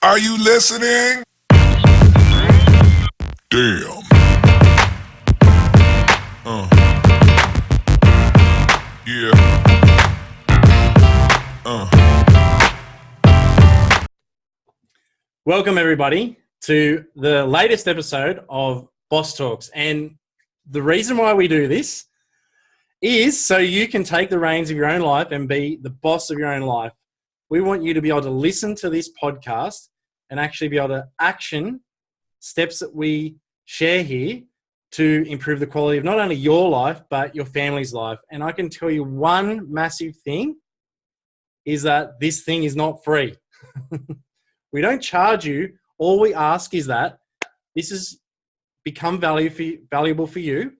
Are you listening? Damn. Yeah. Welcome everybody to the latest episode of Boss Talks. And the reason why we do this is so you can take the reins of your own life and be the boss of your own life. We want you to be able to listen to this podcast and actually be able to action steps that we share here to improve the quality of not only your life, but your family's life. And I can tell you one massive thing is that this thing is not free. We don't charge you. All we ask is that this has become valuable for you,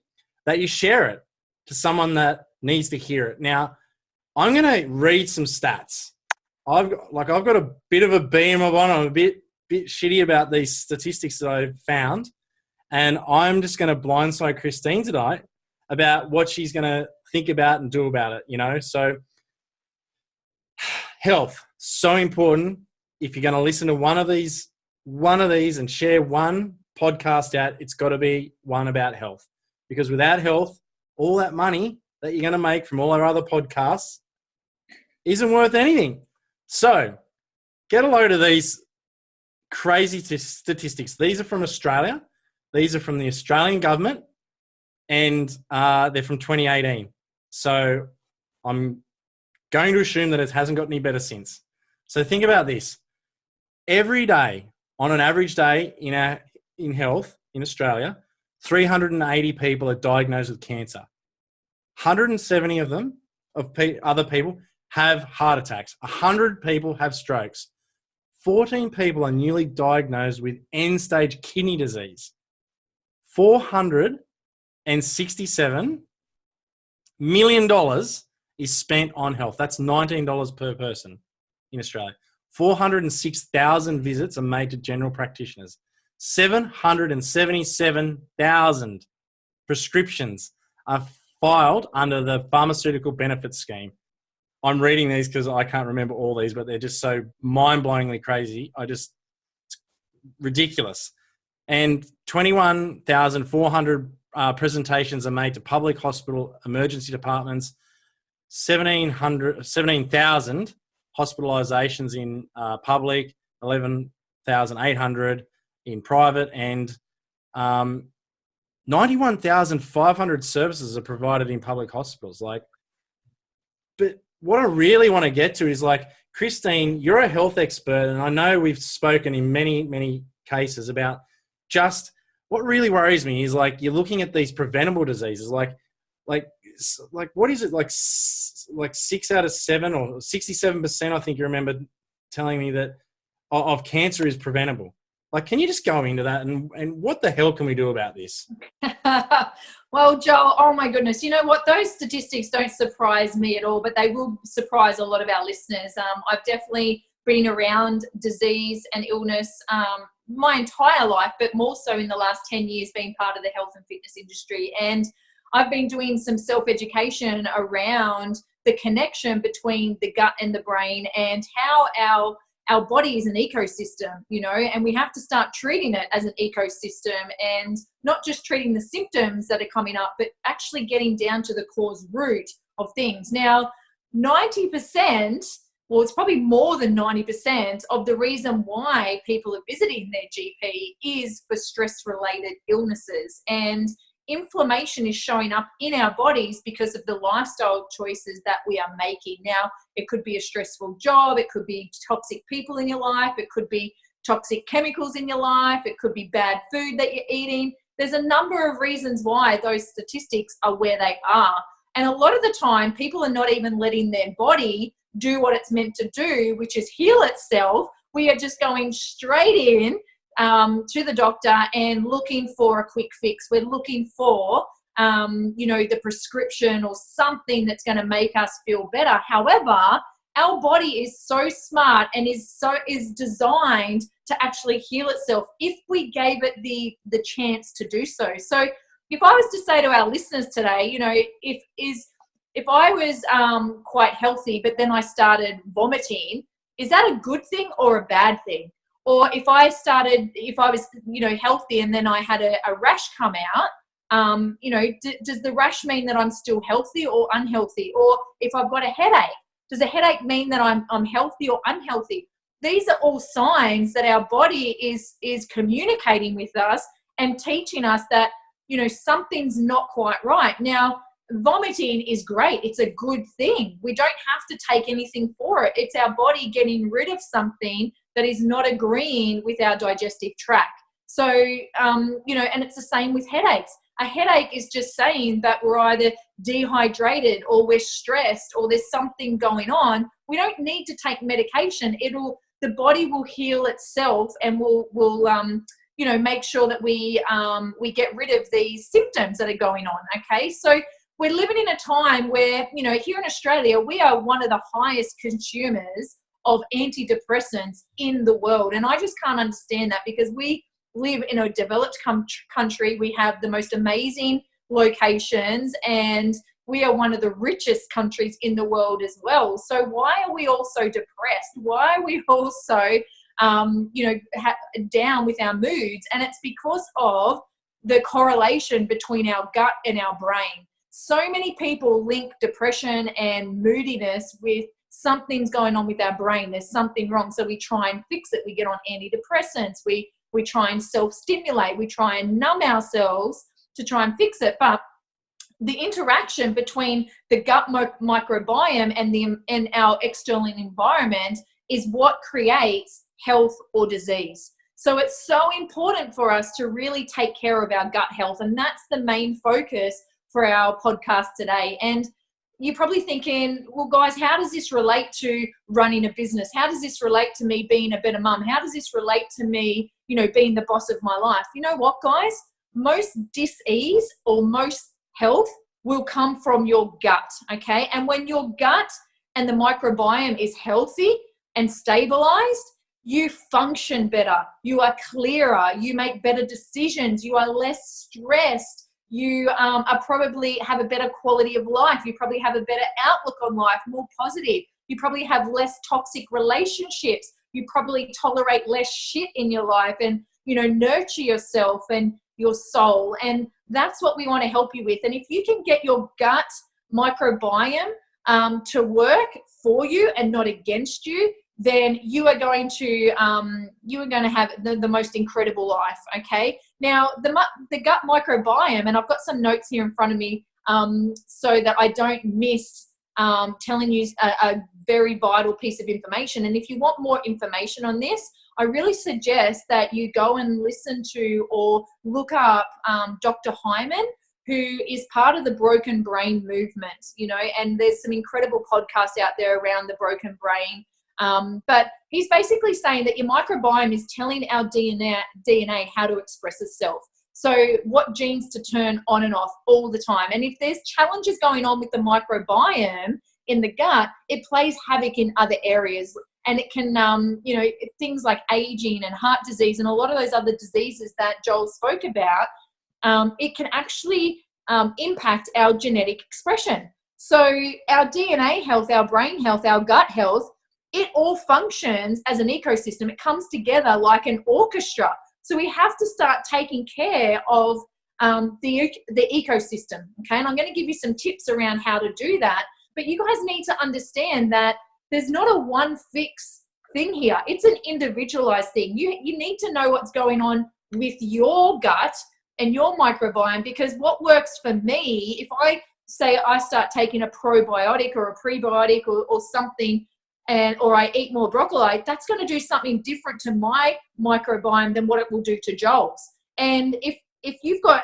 that you share it to someone that needs to hear it. Now, I'm going to read some stats. I've got a bit of a beam on. I'm a bit shitty about these statistics that I've found, and I'm just going to blindside Kristine tonight about what she's going to think about and do about it. So health, so important. If you're going to listen to one of these and share one podcast out, it's got to be one about health. Because without health, all that money that you're going to make from all our other podcasts isn't worth anything. So get a load of these crazy statistics. These are from Australia. These are from the Australian government, and they're from 2018. So I'm going to assume that it hasn't got any better since. So think about this. Every day, on an average day in health in Australia, 380 people are diagnosed with cancer. 170 of them, other people, have heart attacks. 100 people have strokes. 14 people are newly diagnosed with end-stage kidney disease. $467 million is spent on health. That's $19 per person in Australia. 406,000 visits are made to general practitioners. 777,000 prescriptions are filed under the Pharmaceutical Benefits Scheme. I'm reading these because I can't remember all these, but they're just so mind-blowingly crazy. It's ridiculous. And 21,400 presentations are made to public hospital emergency departments. 17,000 hospitalizations in public, 11,800 in private, and 91,500 services are provided in public hospitals. But what I really want to get to is Kristine, you're a health expert, and I know we've spoken in many, many cases about just what really worries me is you're looking at these preventable diseases, what is it, 6 out of 7 or 67%, I think you remember telling me that of cancer is preventable. Can you just go into that and what the hell can we do about this? Well, Joel, oh my goodness. You know what? Those statistics don't surprise me at all, but they will surprise a lot of our listeners. I've definitely been around disease and illness my entire life, but more so in the last 10 years being part of the health and fitness industry. And I've been doing some self-education around the connection between the gut and the brain and how our body is an ecosystem, and we have to start treating it as an ecosystem and not just treating the symptoms that are coming up, but actually getting down to the cause root of things. Now, 90%, well, it's probably more than 90% of the reason why people are visiting their GP is for stress-related illnesses. And inflammation is showing up in our bodies because of the lifestyle choices that we are making. Now, it could be a stressful job, it could be toxic people in your life, it could be toxic chemicals in your life, it could be bad food that you're eating. There's a number of reasons why those statistics are where they are. And a lot of the time, people are not even letting their body do what it's meant to do, which is heal itself. We are just going straight in to the doctor and looking for a quick fix. We're looking for, the prescription or something that's going to make us feel better. However, our body is so smart and is designed to actually heal itself if we gave it the chance to do so. So if I was to say to our listeners today, if I was quite healthy, but then I started vomiting, is that a good thing or a bad thing? Or if I was, healthy and then I had a rash come out, does the rash mean that I'm still healthy or unhealthy? Or if I've got a headache, does a headache mean that I'm healthy or unhealthy? These are all signs that our body is communicating with us and teaching us that, something's not quite right. Now, vomiting is great. It's a good thing. We don't have to take anything for it. It's our body getting rid of something that is not agreeing with our digestive tract. So, and it's the same with headaches. A headache is just saying that we're either dehydrated or we're stressed or there's something going on. We don't need to take medication. The body will heal itself and will make sure that we get rid of these symptoms that are going on. Okay, so we're living in a time where, here in Australia, we are one of the highest consumers of antidepressants in the world. And I just can't understand that, because we live in a developed country. We have the most amazing locations and we are one of the richest countries in the world as well. So why are we all so depressed? Why are we all so, down with our moods? And it's because of the correlation between our gut and our brain. So many people link depression and moodiness with something's going on with our brain. There's something wrong. So we try and fix it. We get on antidepressants. We try and self-stimulate. We try and numb ourselves to try and fix it. But the interaction between the gut microbiome and our external environment is what creates health or disease. So it's so important for us to really take care of our gut health. And that's the main focus for our podcast today. And you're probably thinking, well, guys, how does this relate to running a business? How does this relate to me being a better mum? How does this relate to me, being the boss of my life? You know what, guys? Most dis-ease or most health will come from your gut, okay? And when your gut and the microbiome is healthy and stabilized, you function better, you are clearer, you make better decisions, you are less stressed, you are probably have a better quality of life, you probably have a better outlook on life, more positive, you probably have less toxic relationships, you probably tolerate less shit in your life and, nurture yourself and your soul. And that's what we want to help you with. And if you can get your gut microbiome to work for you and not against you, then you are going to have the most incredible life. Okay. Now the gut microbiome, and I've got some notes here in front of me so that I don't miss telling you a very vital piece of information. And if you want more information on this, I really suggest that you go and listen to or look up Dr. Hyman, who is part of the broken brain movement, and there's some incredible podcasts out there around the broken brain. But he's basically saying that your microbiome is telling our DNA how to express itself. So what genes to turn on and off all the time. And if there's challenges going on with the microbiome in the gut, it plays havoc in other areas. And it can, things like aging and heart disease and a lot of those other diseases that Joel spoke about, it can actually impact our genetic expression. So our DNA health, our brain health, our gut health, it all functions as an ecosystem. It comes together like an orchestra. So we have to start taking care of the ecosystem, okay? And I'm going to give you some tips around how to do that. But you guys need to understand that there's not a one fix thing here. It's an individualized thing. You need to know what's going on with your gut and your microbiome, because what works for me, if I say I start taking a probiotic or a prebiotic or something, or I eat more broccoli, that's going to do something different to my microbiome than what it will do to Joel's. And if you've got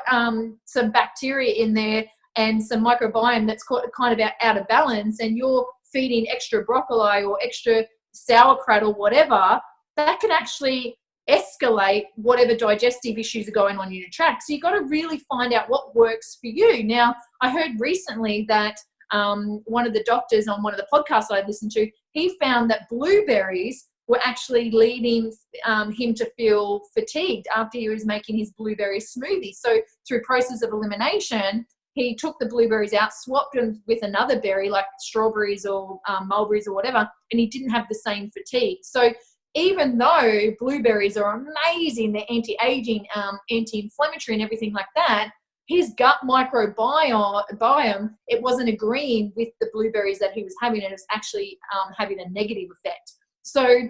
some bacteria in there and some microbiome that's kind of out of balance, and you're feeding extra broccoli or extra sauerkraut or whatever, that can actually escalate whatever digestive issues are going on in your tract. So you've got to really find out what works for you. Now, I heard recently that one of the doctors on one of the podcasts I listened to, he found that blueberries were actually leading him to feel fatigued after he was making his blueberry smoothie. So through process of elimination, he took the blueberries out, swapped them with another berry like strawberries or mulberries or whatever, and he didn't have the same fatigue. So even though blueberries are amazing, they're anti-aging, anti-inflammatory and everything like that, his gut microbiome, it wasn't agreeing with the blueberries that he was having, and it was actually having a negative effect. So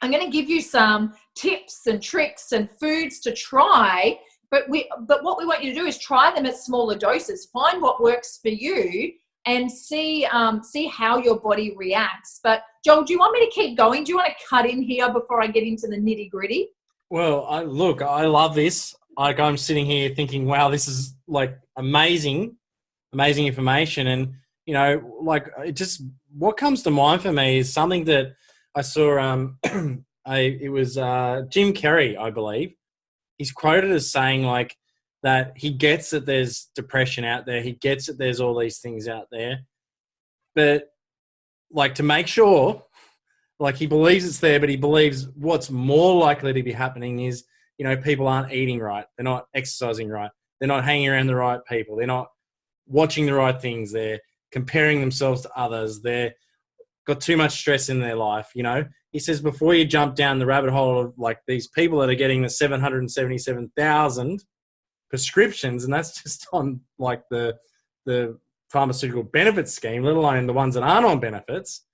I'm going to give you some tips and tricks and foods to try, but what we want you to do is try them at smaller doses. Find what works for you and see how your body reacts. But Joel, do you want me to keep going? Do you want to cut in here before I get into the nitty gritty? Well, I love this. Like, I'm sitting here thinking, wow, this is like amazing information. And, you know, like, what comes to mind for me is something that I saw, it was Jim Carrey, I believe. He's quoted as saying, like, that he gets that there's depression out there. He gets that there's all these things out there. But, like, to make sure, like, he believes it's there, but he believes what's more likely to be happening is, you know, people aren't eating right. They're not exercising right. They're not hanging around the right people. They're not watching the right things. They're comparing themselves to others. They're got too much stress in their life, you know. He says before you jump down the rabbit hole of, like, these people that are getting the 777,000 prescriptions, and that's just on, like, the pharmaceutical benefits scheme, let alone the ones that aren't on benefits,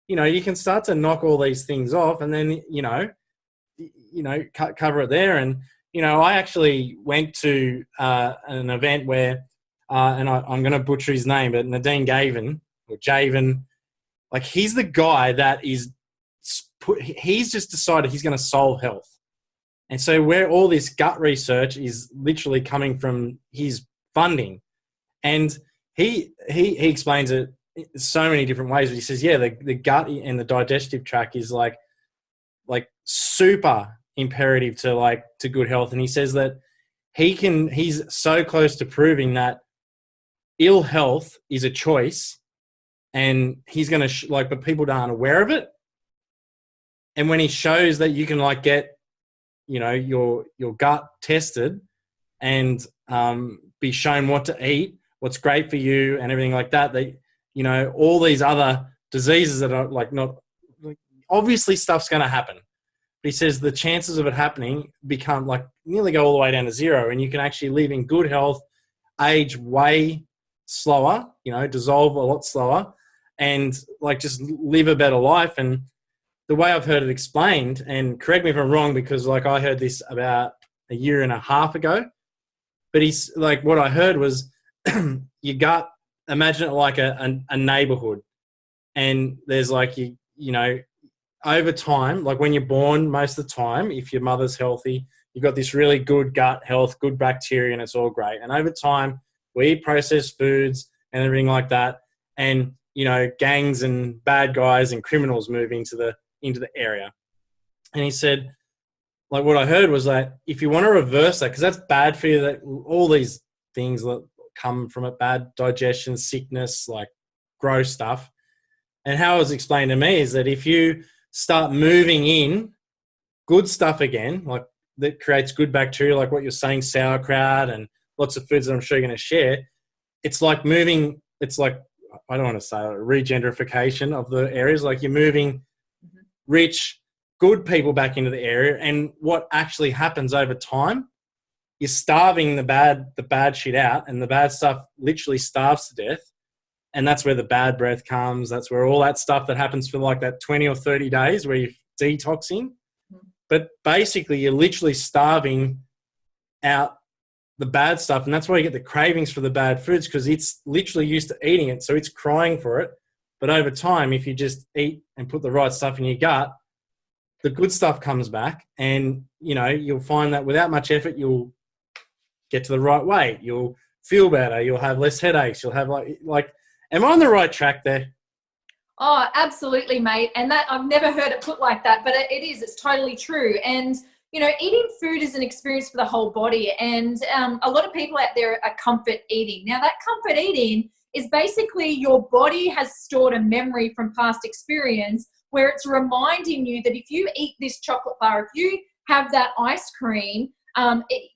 you know, you can start to knock all these things off and then, you know, cover it there. And, you know, I actually went to an event where, and I'm going to butcher his name, but Nadine Gavin, or Javen, like, he's the guy that he's just decided he's going to solve health. And so where all this gut research is literally coming from his funding. And he explains it so many different ways. But he says, yeah, the gut and the digestive tract is like super imperative to good health. And he says that he's so close to proving that ill health is a choice, and he's going to but people aren't aware of it. And when he shows that you can, like, get, you know, your gut tested and be shown what to eat, what's great for you and everything like that, you know, all these other diseases that are, like, not, like, obviously stuff's going to happen. But he says the chances of it happening become, like, nearly go all the way down to zero, and you can actually live in good health, age way slower, you know, dissolve a lot slower, and, like, just live a better life. And the way I've heard it explained, and correct me if I'm wrong, because, like, I heard this about a year and a half ago, but he's like, what I heard was your gut, imagine it like a neighborhood, and there's, like, you know, over time, like when you're born, most of the time, if your mother's healthy, you've got this really good gut health, good bacteria, and it's all great. And over time, we eat processed foods and everything like that, and, you know, gangs and bad guys and criminals move into the area. And he said, like, what I heard was that if you want to reverse that, because that's bad for you, that all these things that come from it, bad digestion, sickness, like gross stuff. And how it was explained to me is that if you start moving in good stuff again, like, that creates good bacteria, like what you're saying, sauerkraut and lots of foods that I'm sure you're going to share, it's like moving, it's like, I don't want to say regentrification of the areas, like you're moving rich, good people back into the area. And what actually happens over time, you're starving the bad shit out, and the bad stuff literally starves to death. And that's where the bad breath comes. That's where all that stuff that happens for, like, that 20 or 30 days where you're detoxing. But basically, you're literally starving out the bad stuff. And that's why you get the cravings for the bad foods, because it's literally used to eating it. So it's crying for it. But over time, if you just eat and put the right stuff in your gut, the good stuff comes back. And, you know, you'll find that without much effort, you'll get to the right weight. You'll feel better. You'll have less headaches. You'll have, like, am I on the right track there? Oh, absolutely, mate. And that, I've never heard it put like that, but it is. It's totally true. And, you know, eating food is an experience for the whole body. And a lot of people out there are comfort eating. Now, that comfort eating is basically your body has stored a memory from past experience where it's reminding you that if you eat this chocolate bar, if you have that ice cream,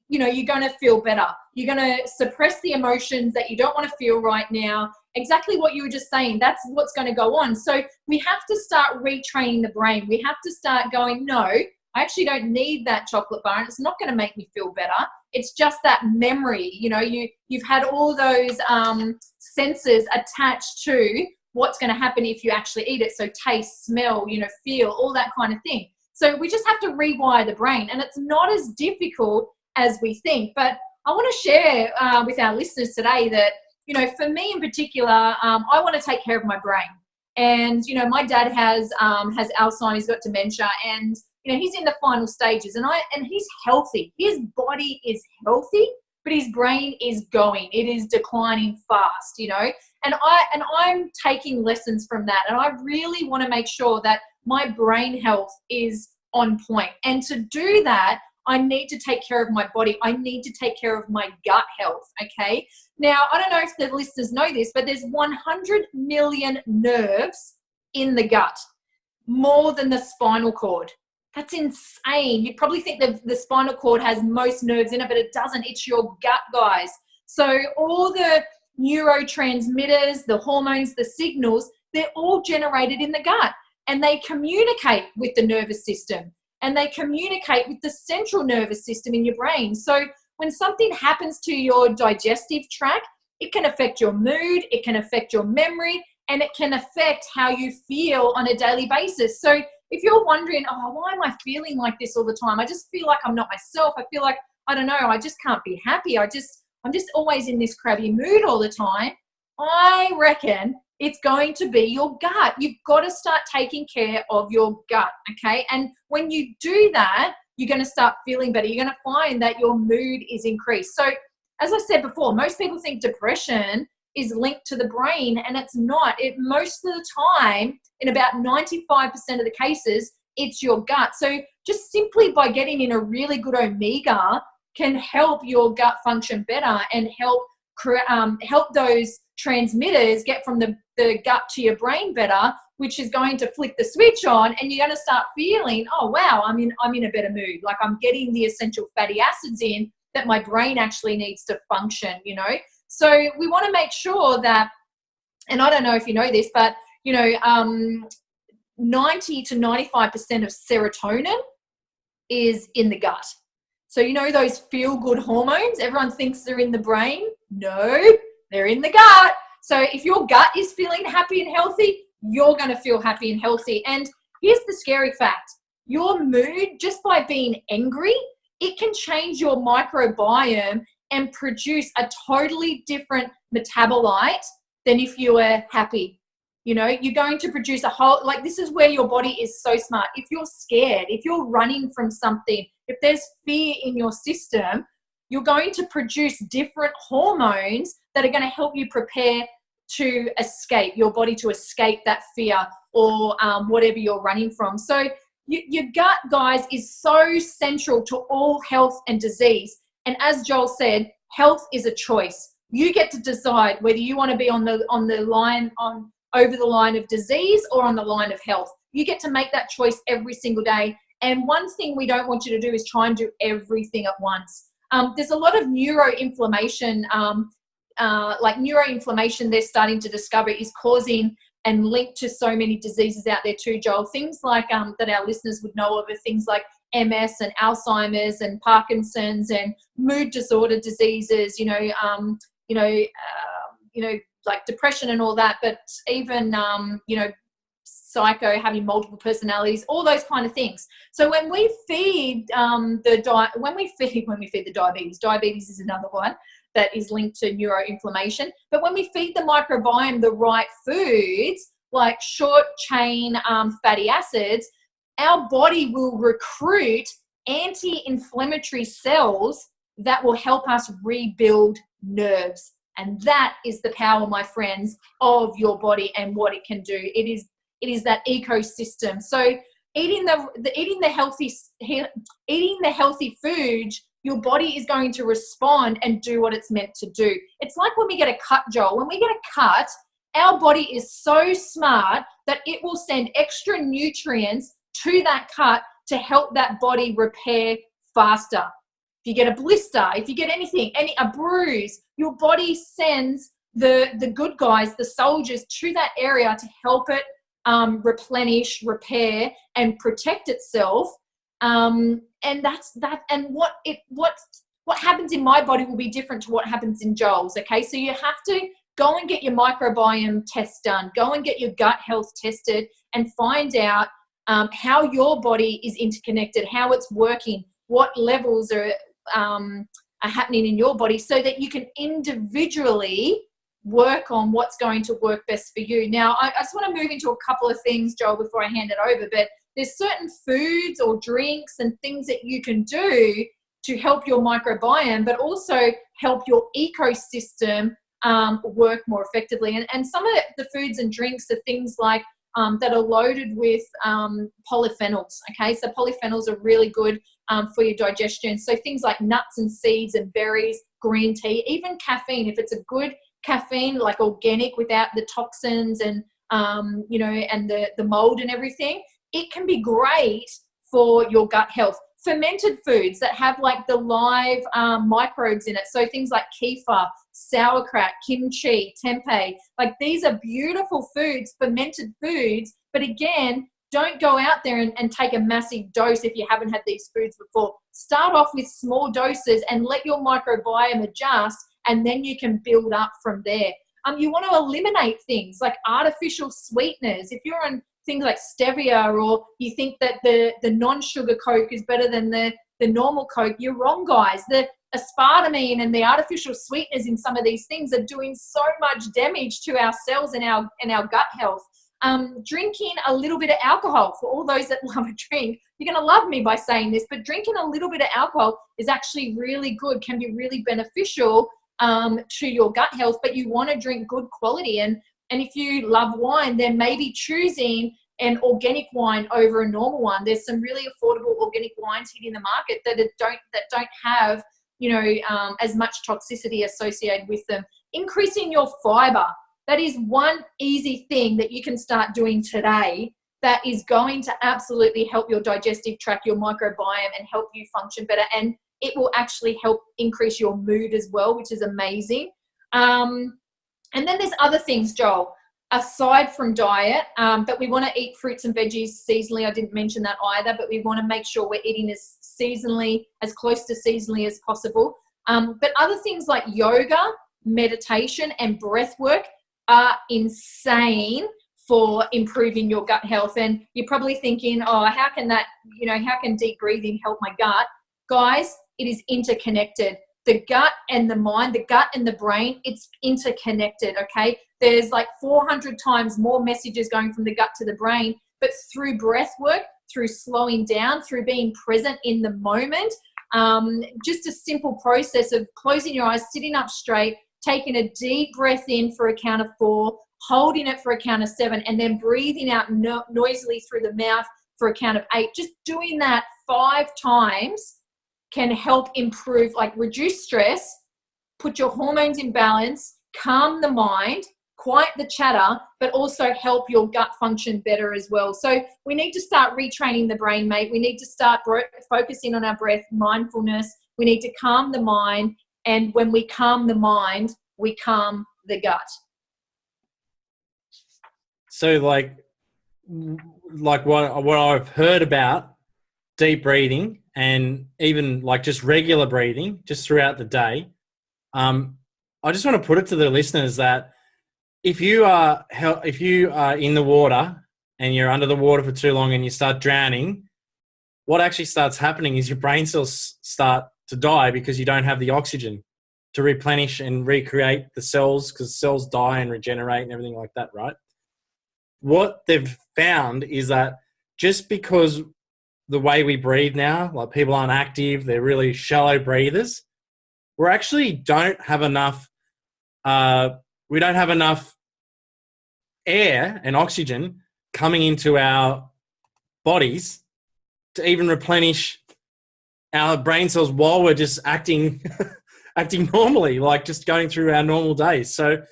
you know, you're going to feel better. You're going to suppress the emotions that you don't want to feel right now, exactly what you were just saying. That's what's going to go on. So we have to start retraining the brain. We have to start going, no, I actually don't need that chocolate bar, and it's not going to make me feel better. It's just that memory. You know, you've had all those senses attached to what's going to happen if you actually eat it. So taste, smell, you know, feel, all that kind of thing. So we just have to rewire the brain, and it's not as difficult as we think. But I want to share with our listeners today that, you know, for me in particular, I want to take care of my brain. And, you know, my dad has Alzheimer's, he's got dementia, and, you know, he's in the final stages, and he's healthy. His body is healthy, but his brain is going. It is declining fast, you know. And I'm taking lessons from that, and I really want to make sure that my brain health is on point. And to do that, I need to take care of my body. I need to take care of my gut health, okay? Now, I don't know if the listeners know this, but there's 100 million nerves in the gut, more than the spinal cord. That's insane. You'd probably think that the spinal cord has most nerves in it, but it doesn't. It's your gut, guys. So all the neurotransmitters, the hormones, the signals, they're all generated in the gut, and they communicate with the nervous system, and they communicate with the central nervous system in your brain. So when something happens to your digestive tract, it can affect your mood, it can affect your memory, and it can affect how you feel on a daily basis. So if you're wondering, oh, why am I feeling like this all the time? I just feel like I'm not myself. I feel like, I don't know, I just can't be happy. I'm just always in this crabby mood all the time. I reckon it's going to be your gut. You've got to start taking care of your gut, okay? And when you do that, you're going to start feeling better. You're going to find that your mood is increased. So as I said before, most people think depression is linked to the brain, and it's not. Most of the time, in about 95% of the cases, it's your gut. So just simply by getting in a really good omega can help your gut function better and help those transmitters get from the gut to your brain better, which is going to flick the switch on, and you're going to start feeling, oh wow, I'm in a better mood. Like I'm getting the essential fatty acids in that my brain actually needs to function, you know. So we want to make sure that, and I don't know if you know this, but you know, 90 to 95% of serotonin is in the gut. So you know those feel-good hormones, everyone thinks they're in the brain. No, they're in the gut. So if your gut is feeling happy and healthy, you're going to feel happy and healthy. And here's the scary fact. Your mood, just by being angry, it can change your microbiome and produce a totally different metabolite than if you were happy. You know, you're going to produce a whole, like this is where your body is so smart. If you're scared, if you're running from something, if there's fear in your system, you're going to produce different hormones that are going to help you prepare to escape, your body to escape that fear or whatever you're running from. So your gut, guys, is so central to all health and disease. And as Joel said, health is a choice. You get to decide whether you want to be on the line over the line of disease or on the line of health. You get to make that choice every single day. And one thing we don't want you to do is try and do everything at once. There's a lot of neuroinflammation, they're starting to discover is causing and linked to so many diseases out there too, Joel. Things like that our listeners would know of are things like MS and Alzheimer's and Parkinson's and mood disorder diseases, like depression and all that, but even, psycho, having multiple personalities, all those kind of things. So when we feed the diabetes is another one that is linked to neuroinflammation. But when we feed the microbiome the right foods, like short chain fatty acids, our body will recruit anti-inflammatory cells that will help us rebuild nerves. And that is the power, my friends, of your body and what it can do. It is that ecosystem. So eating the healthy food, your body is going to respond and do what it's meant to do. It's like when we get a cut, Joel. When we get a cut, our body is so smart that it will send extra nutrients to that cut to help that body repair faster. If you get a blister, if you get anything, a bruise, your body sends the good guys, the soldiers, to that area to help it replenish, repair, and protect itself. And that's that. And what happens in my body will be different to what happens in Joel's. Okay, so you have to go and get your microbiome test done. Go and get your gut health tested, and find out how your body is interconnected, how it's working, what levels are happening in your body, so that you can individually work on what's going to work best for you. Now, I just want to move into a couple of things, Joel, before I hand it over, but there's certain foods or drinks and things that you can do to help your microbiome, but also help your ecosystem work more effectively. And some of the foods and drinks are things like that are loaded with polyphenols. Okay, so polyphenols are really good for your digestion. So things like nuts and seeds and berries, green tea, even caffeine. If it's a good caffeine, like organic, without the toxins and and the mold and everything, it can be great for your gut health. Fermented foods that have like the live microbes in it, so things like kefir, sauerkraut, kimchi, tempeh, like these are beautiful foods, fermented foods. But again, don't go out there and take a massive dose if you haven't had these foods before. Start off with small doses and let your microbiome adjust, and then you can build up from there. You want to eliminate things like artificial sweeteners. If you're on things like stevia, or you think that the non-sugar Coke is better than the normal Coke, you're wrong, guys. The aspartame and the artificial sweeteners in some of these things are doing so much damage to our cells and our gut health. Drinking a little bit of alcohol, for all those that love a drink, you're going to love me by saying this, but drinking a little bit of alcohol is actually really good, can be really beneficial to your gut health. But you want to drink good quality, and if you love wine, then maybe choosing an organic wine over a normal one. There's some really affordable organic wines hitting the market that don't have as much toxicity associated with them. Increasing your fiber, that is one easy thing that you can start doing today that is going to absolutely help your digestive tract, your microbiome, and help you function better. And it will actually help increase your mood as well, which is amazing. And then there's other things, Joel, aside from diet, but we want to eat fruits and veggies seasonally. I didn't mention that either, but we want to make sure we're eating as close to seasonally as possible. But other things like yoga, meditation, and breath work are insane for improving your gut health. And you're probably thinking, oh, how can deep breathing help my gut? Guys, it is interconnected. The gut and the mind, the gut and the brain, it's interconnected, okay? There's like 400 times more messages going from the gut to the brain, but through breath work, through slowing down, through being present in the moment, just a simple process of closing your eyes, sitting up straight, taking a deep breath in for a count of 4, holding it for a count of 7, and then breathing out noisily through the mouth for a count of 8. Just doing that 5 times can help improve, like reduce stress, put your hormones in balance, calm the mind, quiet the chatter, but also help your gut function better as well. So we need to start retraining the brain, mate. We need to start focusing on our breath, mindfulness. We need to calm the mind. And when we calm the mind, we calm the gut. So like what I've heard about deep breathing, and even like just regular breathing just throughout the day, I just want to put it to the listeners that if you are in the water and you're under the water for too long and you start drowning, what actually starts happening is your brain cells start to die because you don't have the oxygen to replenish and recreate the cells, because cells die and regenerate and everything like that, right? What they've found is that just because the way we breathe now, like people aren't active, they're really shallow breathers, we actually don't have enough air and oxygen coming into our bodies to even replenish our brain cells while we're just acting normally, like just going through our normal days. So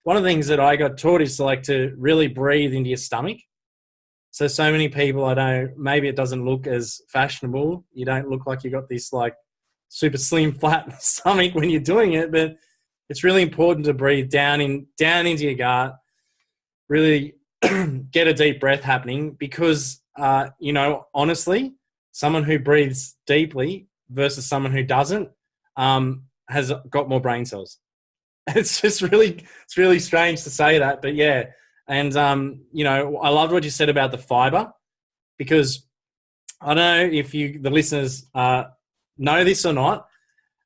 one of the things that I got taught is to really breathe into your stomach. So many people, maybe it doesn't look as fashionable. You don't look like you got this like super slim, flat stomach when you're doing it, but it's really important to breathe down into your gut, really get a deep breath happening because, honestly, someone who breathes deeply versus someone who doesn't has got more brain cells. It's really strange to say that, but yeah. And, I loved what you said about the fiber because I don't know if the listeners know this or not,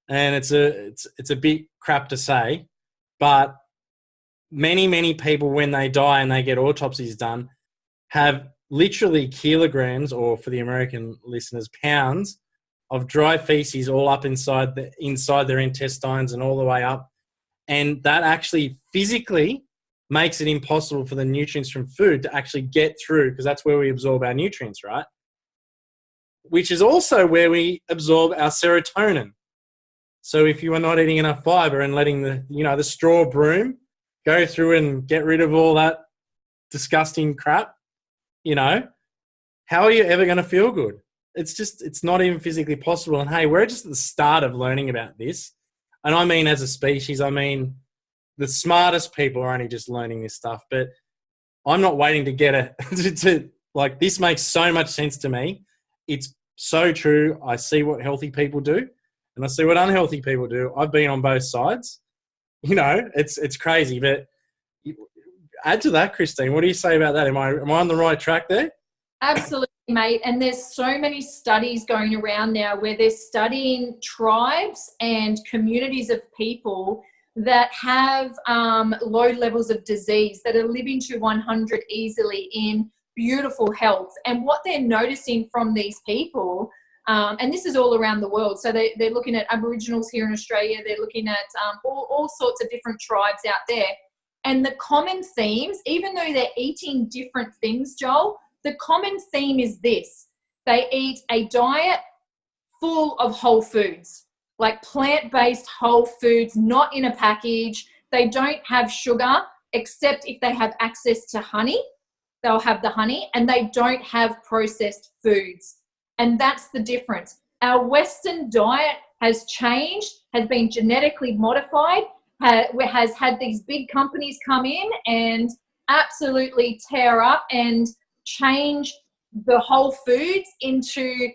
and it's a bit crap to say, but many people when they die and they get autopsies done have literally kilograms, or for the American listeners, pounds of dry feces all up inside their intestines and all the way up. And that actually physically makes it impossible for the nutrients from food to actually get through, because that's where we absorb our nutrients, right? Which is also where we absorb our serotonin. So if you are not eating enough fiber and letting the straw broom go through and get rid of all that disgusting crap, how are you ever going to feel good? It's not even physically possible. And hey, we're just at the start of learning about this. And I mean, as a species, the smartest people are only just learning this stuff, but I'm not waiting to get this makes so much sense to me. It's so true. I see what healthy people do and I see what unhealthy people do. I've been on both sides. It's crazy, but add to that, Kristine. What do you say about that? Am I on the right track there? Absolutely, mate. And there's so many studies going around now where they're studying tribes and communities of people that have low levels of disease, that are living to 100 easily in beautiful health. And what they're noticing from these people, and this is all around the world, so they're looking at Aboriginals here in Australia, they're looking at all sorts of different tribes out there. And the common themes, even though they're eating different things, Joel, the common theme is this: they eat a diet full of whole foods, like plant-based whole foods, not in a package. They don't have sugar, except if they have access to honey, they'll have the honey, and they don't have processed foods. And that's the difference. Our Western diet has changed, has been genetically modified, has had these big companies come in and absolutely tear up and change the whole foods into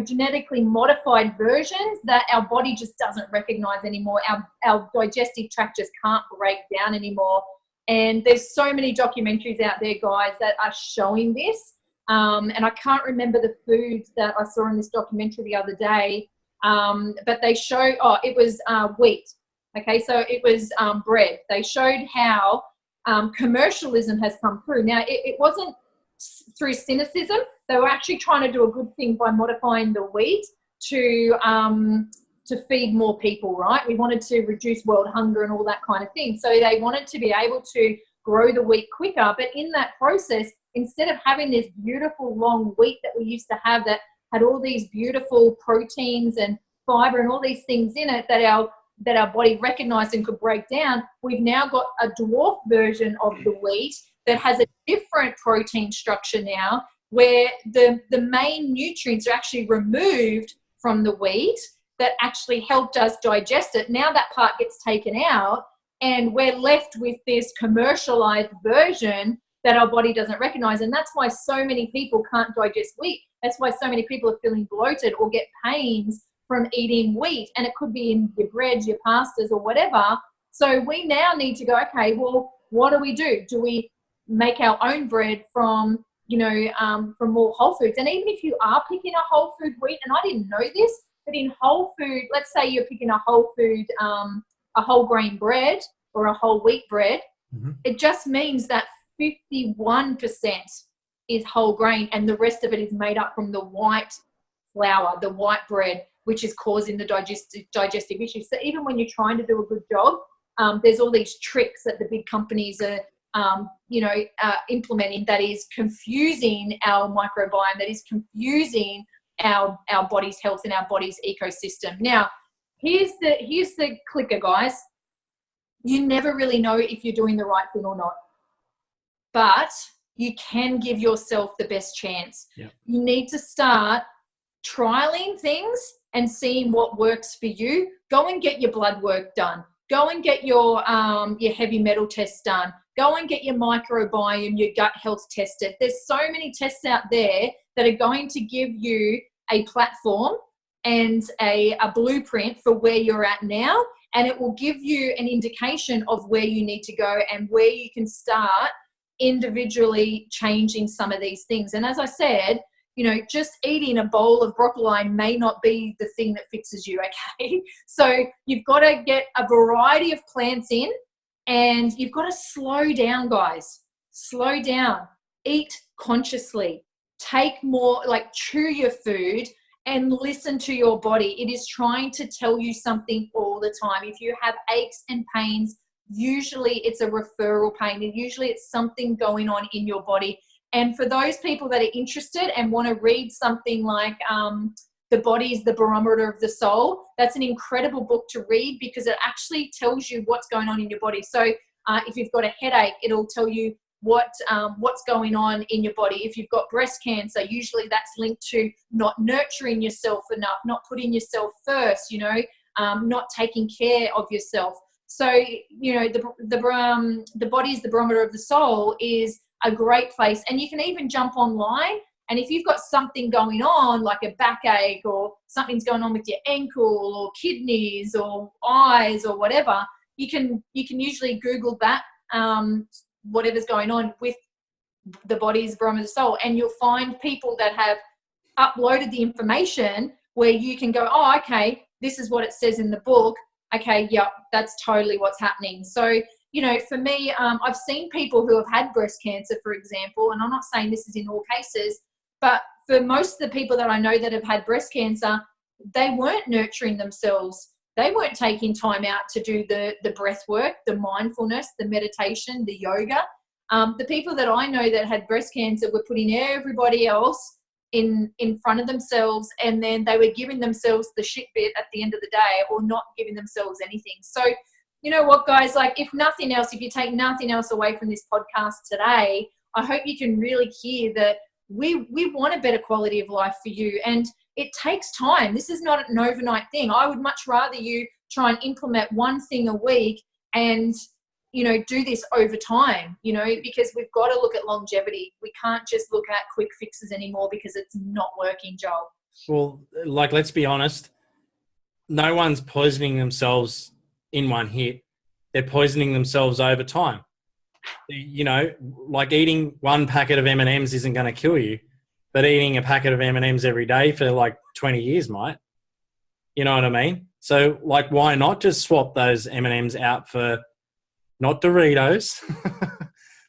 genetically modified versions that our body just doesn't recognize anymore. Our digestive tract just can't break down anymore. And there's so many documentaries out there, guys, that are showing this. And I can't remember the foods that I saw in this documentary the other day, but they showed, it was wheat. Okay, so it was bread. They showed how commercialism has come through. Now, it wasn't through cynicism. They were actually trying to do a good thing by modifying the wheat to feed more people, right? We wanted to reduce world hunger and all that kind of thing. So they wanted to be able to grow the wheat quicker. But in that process, instead of having this beautiful long wheat that we used to have that had all these beautiful proteins and fiber and all these things in it that our body recognized and could break down, we've now got a dwarf version of the wheat that has a different protein structure now, where the main nutrients are actually removed from the wheat that actually helped us digest it. Now that part gets taken out and we're left with this commercialized version that our body doesn't recognize. And that's why so many people can't digest wheat. That's why so many people are feeling bloated or get pains from eating wheat. And it could be in your breads, your pastas or whatever. So we now need to go, okay, well, what do? Do we make our own bread from more whole foods? And even if you are picking a whole food wheat, and I didn't know this, but in whole food, let's say you're picking a whole food, a whole grain bread or a whole wheat bread, it just means that 51% is whole grain and the rest of it is made up from the white flour, the white bread, which is causing the digestive issues. So even when you're trying to do a good job, there's all these tricks that the big companies are implementing that is confusing our microbiome, that is confusing our body's health and our body's ecosystem. Now, here's the clicker, guys. You never really know if you're doing the right thing or not, but you can give yourself the best chance. Yep. You need to start trialing things and seeing what works for you. Go and get your blood work done. Go and get your heavy metal tests done. Go and get your microbiome, your gut health tested. There's so many tests out there that are going to give you a platform and a blueprint for where you're at now. And it will give you an indication of where you need to go and where you can start individually changing some of these things. And as I said, you know, just eating a bowl of broccoli may not be the thing that fixes you, okay? So you've got to get a variety of plants in, and you've got to slow down, guys. Slow down. Eat consciously. Take more, like chew your food and listen to your body. It is trying to tell you something all the time. If you have aches and pains, usually it's a referral pain, and usually it's something going on in your body. And for those people that are interested and want to read something like The Body is the Barometer of the Soul, that's an incredible book to read because it actually tells you what's going on in your body. So if you've got a headache, it'll tell you what's going on in your body. If you've got breast cancer, usually that's linked to not nurturing yourself enough, not putting yourself first, you know, not taking care of yourself. So, you know, the Body is the Barometer of the Soul is a great place. And you can even jump online, and if you've got something going on like a backache or something's going on with your ankle or kidneys or eyes or whatever, you can usually Google that, whatever's going on with the Body's Barometer of the Soul, and you'll find people that have uploaded the information where you can go, oh, okay, this is what it says in the book. Okay, yep, that's totally what's happening. So, you know, for me, I've seen people who have had breast cancer, for example, and I'm not saying this is in all cases, but for most of the people that I know that have had breast cancer, they weren't nurturing themselves. They weren't taking time out to do the breath work, the mindfulness, the meditation, the yoga. The people that I know that had breast cancer were putting everybody else in front of themselves, and then they were giving themselves the shit bit at the end of the day, or not giving themselves anything. So, you know what, guys, like if nothing else, if you take nothing else away from this podcast today, I hope you can really hear that we want a better quality of life for you, and it takes time. This is not an overnight thing. I would much rather you try and implement one thing a week and, you know, do this over time, you know, because we've got to look at longevity. We can't just look at quick fixes anymore because it's not working, Joel. Well, like, let's be honest. No one's poisoning themselves in one hit. They're poisoning themselves over time. You know, like eating one packet of M&Ms isn't going to kill you, but eating a packet of M&Ms every day for like 20 years might. You know what I mean? So, like, why not just swap those M&Ms out for not Doritos,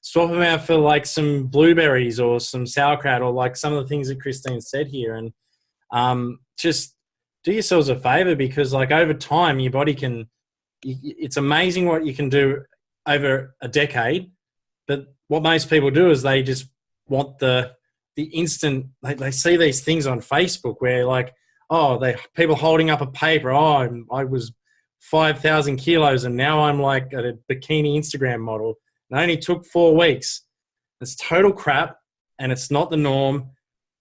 swap them out for like some blueberries or some sauerkraut or like some of the things that Kristine said here, and just do yourselves a favor, because like over time your body can, it's amazing what you can do over a decade. But what most people do is they just want the instant, they see these things on Facebook where like, oh, people holding up a paper, oh, I was 5,000 kilos and now I'm like a bikini Instagram model. And it only took 4 weeks. It's total crap and it's not the norm.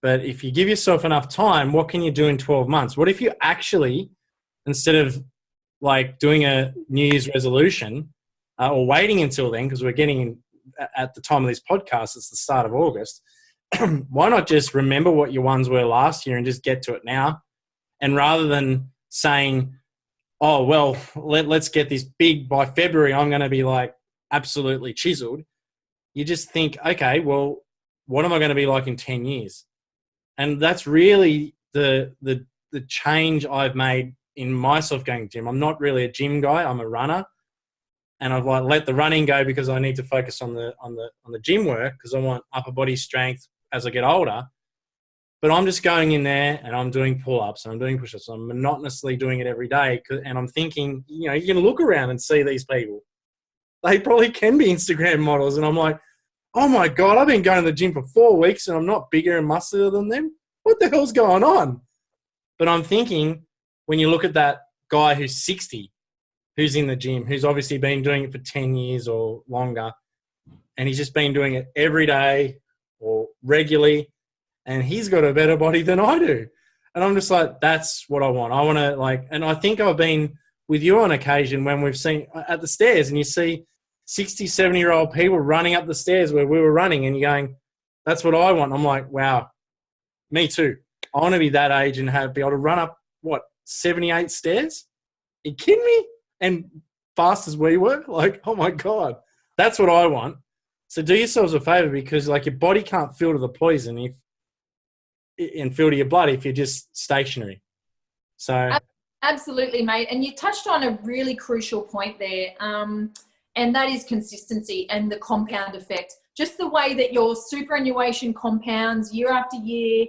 But if you give yourself enough time, what can you do in 12 months? What if you actually, instead of like doing a New Year's resolution or waiting until then, because we're getting in, at the time of this podcast, it's the start of August, why not just remember what your ones were last year and just get to it now? And rather than saying, oh, well, let's get this big by February, I'm going to be like absolutely chiseled. You just think, okay, well, what am I going to be like in 10 years? And that's really the change I've made in myself going to gym. I'm not really a gym guy. I'm a runner. And I've like let the running go because I need to focus on the gym work because I want upper body strength as I get older. But I'm just going in there and I'm doing pull-ups and I'm doing push-ups. I'm monotonously doing it every day. And I'm thinking, you know, you can look around and see these people. They probably can be Instagram models. And I'm like, oh my God, I've been going to the gym for 4 weeks and I'm not bigger and musclier than them. What the hell's going on? But I'm thinking, when you look at that guy who's 60, who's in the gym, who's obviously been doing it for 10 years or longer, and he's just been doing it every day or regularly, and he's got a better body than I do. And I'm just like, that's what I want. I want to like, and I think I've been with you on occasion when we've seen at the stairs and you see 60, 70-year-old people running up the stairs where we were running and you're going, that's what I want. I'm like, wow, me too. I want to be that age and be able to run up, 78 stairs? Are you kidding me? And fast as we were? Like, oh my God. That's what I want. So do yourselves a favor because like your body can't filter the poison and filter your blood if you're just stationary. So absolutely, mate. And you touched on a really crucial point there. And that is consistency and the compound effect. Just the way that your superannuation compounds year after year,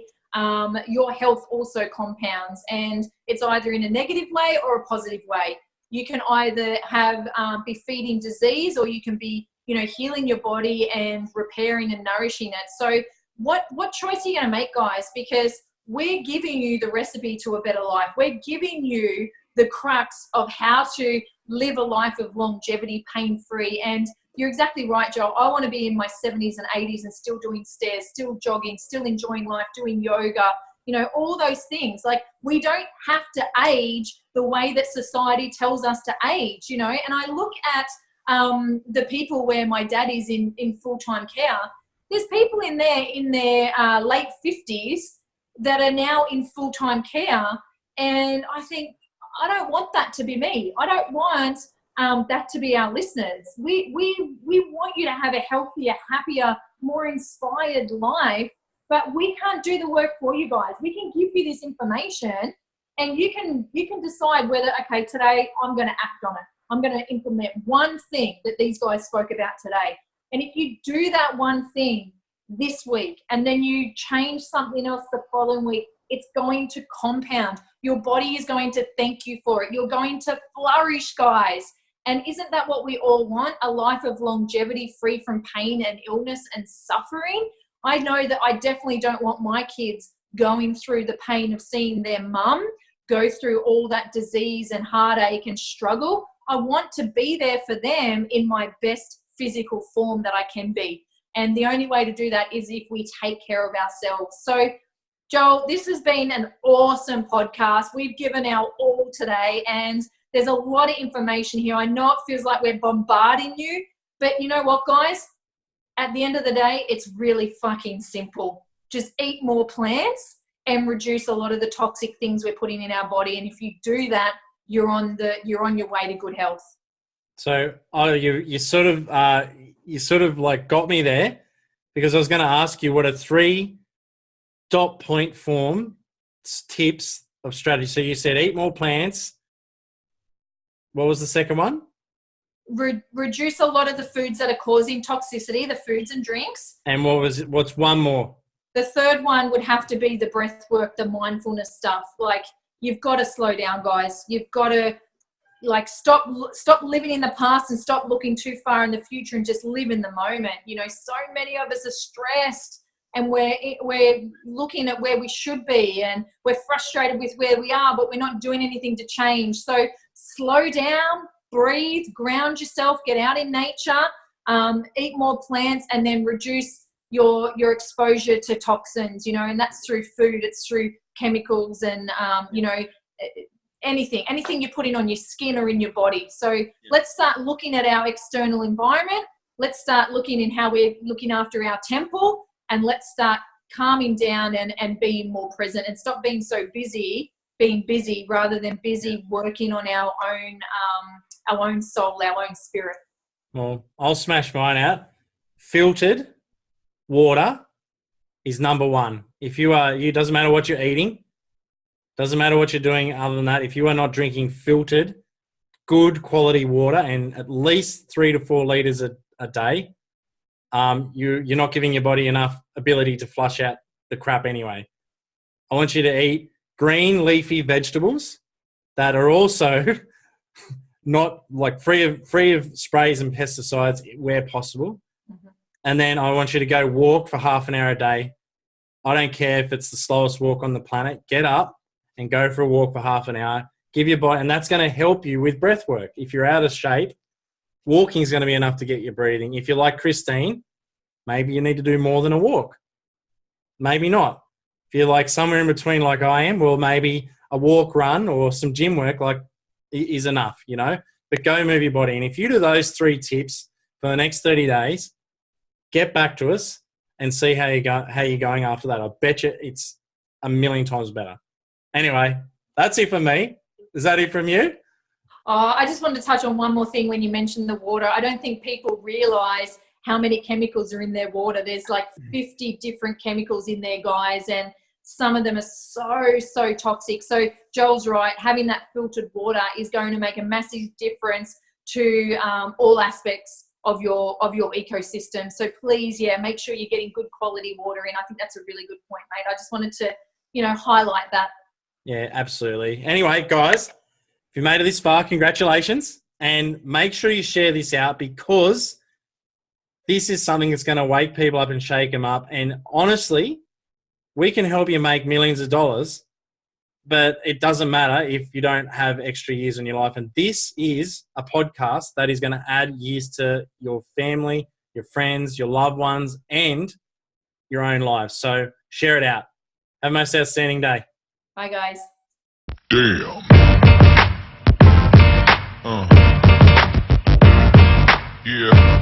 your health also compounds, and it's either in a negative way or a positive way. You can either be feeding disease, or you can be, healing your body and repairing and nourishing it. So what choice are you going to make, guys? Because we're giving you the recipe to a better life. We're giving you the crux of how to live a life of longevity, pain-free. And you're exactly right, Joel. I want to be in my 70s and 80s and still doing stairs, still jogging, still enjoying life, doing yoga, all those things. Like, we don't have to age the way that society tells us to age, And I look at the people where my dad is in full-time care. There's people in their late 50s that are now in full-time care. And I think, I don't want that to be me. I don't want that to be our listeners. We want you to have a healthier, happier, more inspired life, but we can't do the work for you guys. We can give you this information and you can decide whether, okay, today I'm going to act on it. I'm going to implement one thing that these guys spoke about today. And if you do that one thing this week and then you change something else the following week, it's going to compound. Your body is going to thank you for it. You're going to flourish, guys. And isn't that what we all want? A life of longevity, free from pain and illness and suffering. I know that I definitely don't want my kids going through the pain of seeing their mum go through all that disease and heartache and struggle. I want to be there for them in my best physical form that I can be. And the only way to do that is if we take care of ourselves. So, Joel, this has been an awesome podcast. We've given our all today, and there's a lot of information here. I know it feels like we're bombarding you, but you know what, guys? At the end of the day, it's really fucking simple. Just eat more plants and reduce a lot of the toxic things we're putting in our body. And if you do that, you're on your way to good health. So, you sort of like got me there, because I was going to ask you what are 3 dot point form tips of strategy. So you said eat more plants. What was the second one? Reduce a lot of the foods that are causing toxicity, the foods and drinks. And what's one more? The third one would have to be the breath work, the mindfulness stuff. Like, you've got to slow down, guys. You've got to stop living in the past and stop looking too far in the future and just live in the moment. So many of us are stressed and we're looking at where we should be and we're frustrated with where we are, but we're not doing anything to change. So slow down, breathe, ground yourself, get out in nature, eat more plants, and then reduce your exposure to toxins, and that's through food, it's through chemicals and, anything you're putting on your skin or in your body. So let's start looking at our external environment. Let's start looking in how we're looking after our temple, and let's start calming down and being more present and stop being so busy, being busy rather than busy working on our own soul, our own spirit. Well, I'll smash mine out. Filtered water is number 1. It doesn't matter what you're eating, doesn't matter what you're doing other than that. If you are not drinking filtered, good quality water and at least 3 to 4 liters a day, you're not giving your body enough ability to flush out the crap anyway. I want you to eat green leafy vegetables that are also not like free of sprays and pesticides where possible. Mm-hmm. And then I want you to go walk for half an hour a day. I don't care if it's the slowest walk on the planet. Get up and go for a walk for half an hour. Give your body, and that's going to help you with breath work. If you're out of shape, walking is going to be enough to get your breathing. If you're like Kristine, maybe you need to do more than a walk. Maybe not. If you're like somewhere in between like I am, well, maybe a walk, run, or some gym work is enough, But go move your body. And if you do those 3 tips for the next 30 days, get back to us and see how you're going after that. I bet you it's a million times better. Anyway, that's it for me. Is that it from you? I just wanted to touch on one more thing when you mentioned the water. I don't think people realise how many chemicals are in their water. There's like 50 different chemicals in there, guys, and some of them are so toxic. So Joel's right. Having that filtered water is going to make a massive difference to all aspects of your ecosystem. So please, make sure you're getting good quality water in. I think that's a really good point, mate. I just wanted to, highlight that. Yeah, absolutely. Anyway, guys, if you made it this far, congratulations. And make sure you share this out, because this is something that's going to wake people up and shake them up. And honestly, we can help you make millions of dollars, but it doesn't matter if you don't have extra years in your life. And this is a podcast that is going to add years to your family, your friends, your loved ones, and your own lives. So share it out. Have a most outstanding day. Bye, guys. Damn. Yeah.